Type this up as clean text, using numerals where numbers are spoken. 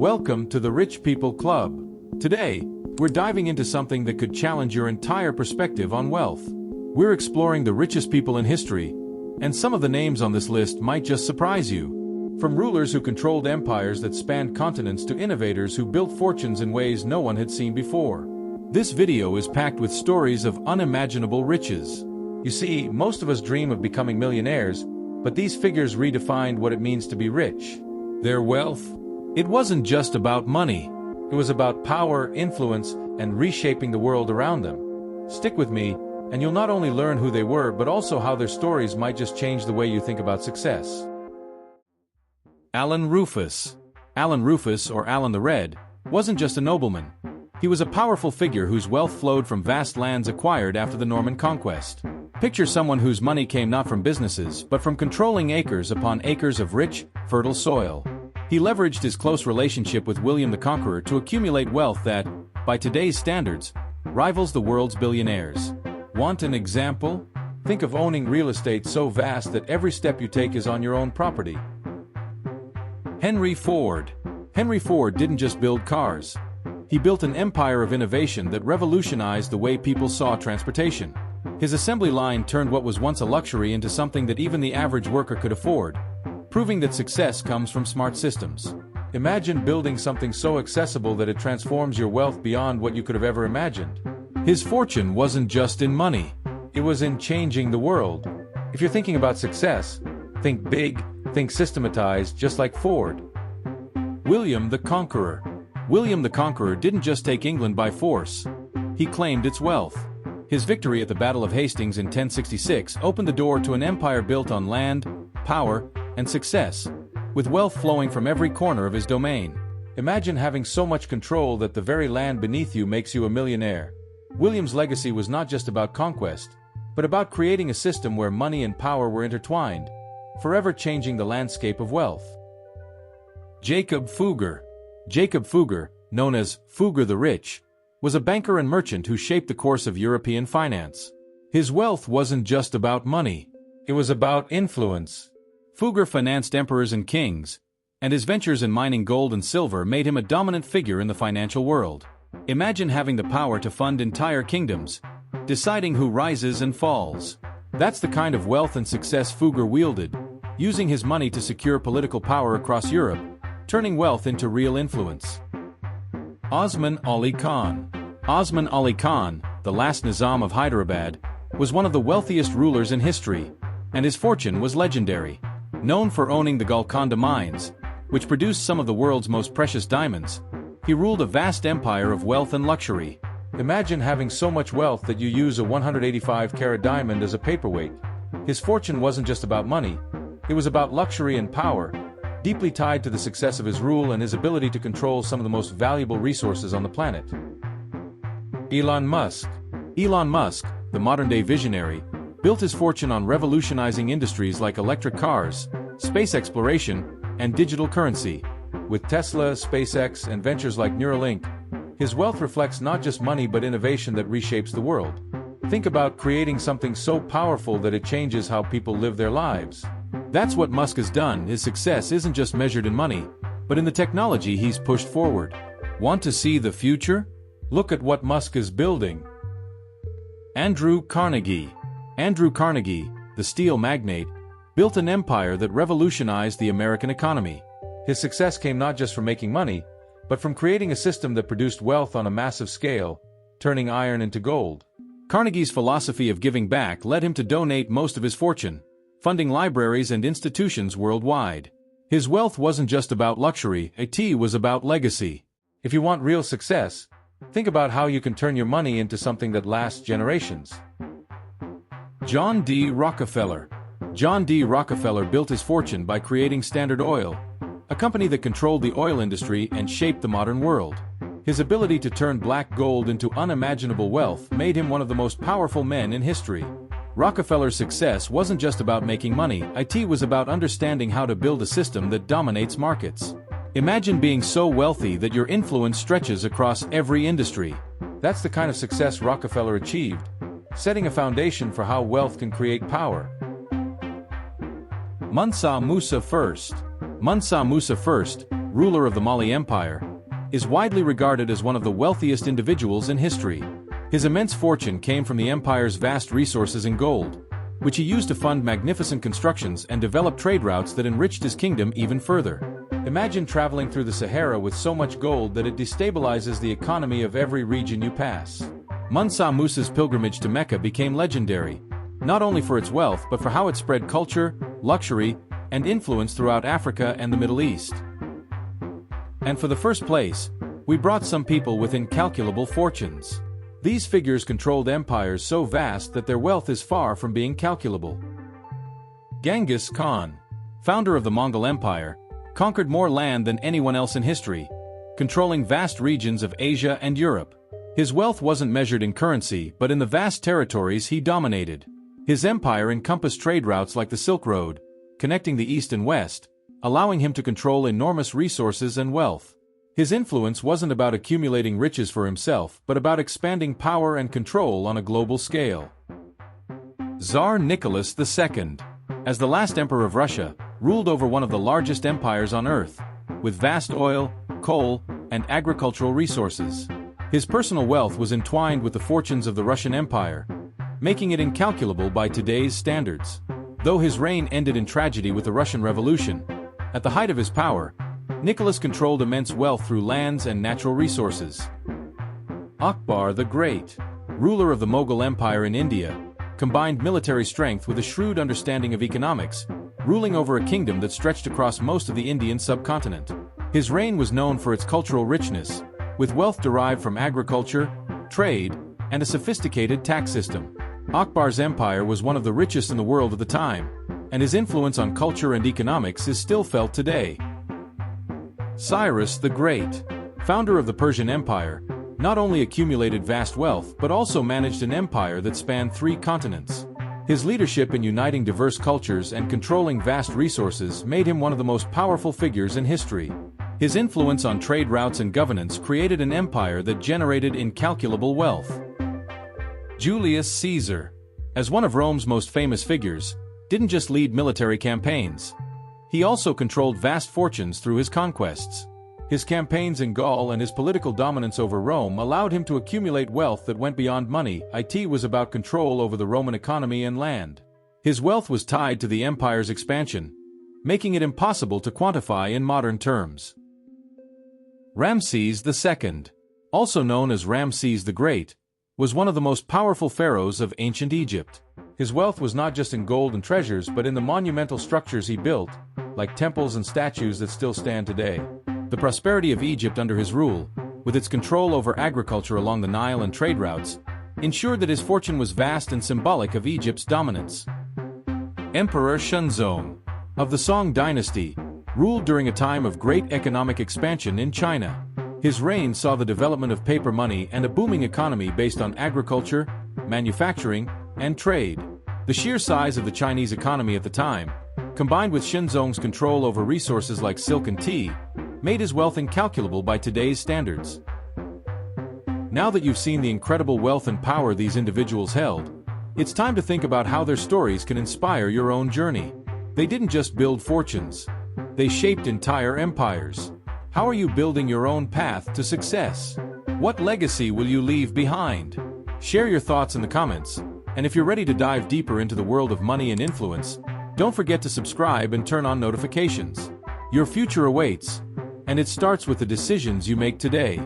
Welcome to the Rich People Club. Today, we're diving into something that could challenge your entire perspective on wealth. We're exploring the richest people in history, and some of the names on this list might just surprise you. From rulers who controlled empires that spanned continents to innovators who built fortunes in ways no one had seen before. This video is packed with stories of unimaginable riches. You see, most of us dream of becoming millionaires, but these figures redefined what it means to be rich. Their wealth? It wasn't just about money. It was about power, influence, and reshaping the world around them. Stick with me, and you'll not only learn who they were, but also how their stories might just change the way you think about success. Alan Rufus. Alan Rufus, or Alan the Red, wasn't just a nobleman. He was a powerful figure whose wealth flowed from vast lands acquired after the Norman conquest. Picture someone whose money came not from businesses, but from controlling acres upon acres of rich, fertile soil. He leveraged his close relationship with William the Conqueror to accumulate wealth that, by today's standards, rivals the world's billionaires. Want an example? Think of owning real estate so vast that every step you take is on your own property. Henry Ford. Henry Ford didn't just build cars. He built an empire of innovation that revolutionized the way people saw transportation. His assembly line turned what was once a luxury into something that even the average worker could afford, proving that success comes from smart systems. Imagine building something so accessible that it transforms your wealth beyond what you could have ever imagined. His fortune wasn't just in money. It was in changing the world. If you're thinking about success, think big, think systematized, just like Ford. William the Conqueror. William the Conqueror didn't just take England by force. He claimed its wealth. His victory at the Battle of Hastings in 1066 opened the door to an empire built on land, power, and success, with wealth flowing from every corner of his domain. Imagine having so much control that the very land beneath you makes you a millionaire. William's legacy was not just about conquest, but about creating a system where money and power were intertwined, forever changing the landscape of wealth. Jacob Fugger. Jacob Fugger, known as Fugger the Rich, was a banker and merchant who shaped the course of European finance. His wealth wasn't just about money. It was about influence. Fugger financed emperors and kings, and his ventures in mining gold and silver made him a dominant figure in the financial world. Imagine having the power to fund entire kingdoms, deciding who rises and falls. That's the kind of wealth and success Fugger wielded, using his money to secure political power across Europe, turning wealth into real influence. Osman Ali Khan. Osman Ali Khan, the last Nizam of Hyderabad, was one of the wealthiest rulers in history, and his fortune was legendary. Known for owning the Golconda mines, which produced some of the world's most precious diamonds, he ruled a vast empire of wealth and luxury. Imagine having so much wealth that you use a 185-carat diamond as a paperweight. His fortune wasn't just about money, it was about luxury and power, deeply tied to the success of his rule and his ability to control some of the most valuable resources on the planet. Elon Musk. Elon Musk, the modern-day visionary, built his fortune on revolutionizing industries like electric cars, space exploration, and digital currency. With Tesla, SpaceX, and ventures like Neuralink, his wealth reflects not just money but innovation that reshapes the world. Think about creating something so powerful that it changes how people live their lives. That's what Musk has done. His success isn't just measured in money, but in the technology he's pushed forward. Want to see the future? Look at what Musk is building. Andrew Carnegie. Andrew Carnegie, the steel magnate, built an empire that revolutionized the American economy. His success came not just from making money, but from creating a system that produced wealth on a massive scale, turning iron into gold. Carnegie's philosophy of giving back led him to donate most of his fortune, funding libraries and institutions worldwide. His wealth wasn't just about luxury, it was about legacy. If you want real success, think about how you can turn your money into something that lasts generations. John D. Rockefeller. John D. Rockefeller built his fortune by creating Standard Oil, a company that controlled the oil industry and shaped the modern world. His ability to turn black gold into unimaginable wealth made him one of the most powerful men in history. Rockefeller's success wasn't just about making money, it was about understanding how to build a system that dominates markets. Imagine being so wealthy that your influence stretches across every industry. That's the kind of success Rockefeller achieved, setting a foundation for how wealth can create power. Mansa Musa I. Mansa Musa I, ruler of the Mali Empire, is widely regarded as one of the wealthiest individuals in history. His immense fortune came from the empire's vast resources in gold, which he used to fund magnificent constructions and develop trade routes that enriched his kingdom even further. Imagine traveling through the Sahara with so much gold that it destabilizes the economy of every region you pass. Mansa Musa's pilgrimage to Mecca became legendary, not only for its wealth but for how it spread culture, luxury, and influence throughout Africa and the Middle East. And for the first place, we brought some people with incalculable fortunes. These figures controlled empires so vast that their wealth is far from being calculable. Genghis Khan, founder of the Mongol Empire, conquered more land than anyone else in history, controlling vast regions of Asia and Europe. His wealth wasn't measured in currency but in the vast territories he dominated. His empire encompassed trade routes like the Silk Road, connecting the East and West, allowing him to control enormous resources and wealth. His influence wasn't about accumulating riches for himself but about expanding power and control on a global scale. Tsar Nicholas II, as the last emperor of Russia, ruled over one of the largest empires on earth, with vast oil, coal, and agricultural resources. His personal wealth was entwined with the fortunes of the Russian Empire, making it incalculable by today's standards. Though his reign ended in tragedy with the Russian Revolution, at the height of his power, Nicholas controlled immense wealth through lands and natural resources. Akbar the Great, ruler of the Mughal Empire in India, combined military strength with a shrewd understanding of economics, ruling over a kingdom that stretched across most of the Indian subcontinent. His reign was known for its cultural richness, with wealth derived from agriculture, trade, and a sophisticated tax system. Akbar's empire was one of the richest in the world at the time, and his influence on culture and economics is still felt today. Cyrus the Great, founder of the Persian Empire, not only accumulated vast wealth but also managed an empire that spanned 3 continents. His leadership in uniting diverse cultures and controlling vast resources made him one of the most powerful figures in history. His influence on trade routes and governance created an empire that generated incalculable wealth. Julius Caesar, as one of Rome's most famous figures, didn't just lead military campaigns. He also controlled vast fortunes through his conquests. His campaigns in Gaul and his political dominance over Rome allowed him to accumulate wealth that went beyond money. It was about control over the Roman economy and land. His wealth was tied to the empire's expansion, making it impossible to quantify in modern terms. Ramses II, also known as Ramses the Great, was one of the most powerful pharaohs of ancient Egypt. His wealth was not just in gold and treasures but in the monumental structures he built, like temples and statues that still stand today. The prosperity of Egypt under his rule, with its control over agriculture along the Nile and trade routes, ensured that his fortune was vast and symbolic of Egypt's dominance. Emperor Shenzong, of the Song dynasty, ruled during a time of great economic expansion in China. His reign saw the development of paper money and a booming economy based on agriculture, manufacturing, and trade. The sheer size of the Chinese economy at the time, combined with Shenzong's control over resources like silk and tea, made his wealth incalculable by today's standards. Now that you've seen the incredible wealth and power these individuals held, it's time to think about how their stories can inspire your own journey. They didn't just build fortunes, they shaped entire empires. How are you building your own path to success? What legacy will you leave behind? Share your thoughts in the comments, and if you're ready to dive deeper into the world of money and influence, don't forget to subscribe and turn on notifications. Your future awaits, and it starts with the decisions you make today.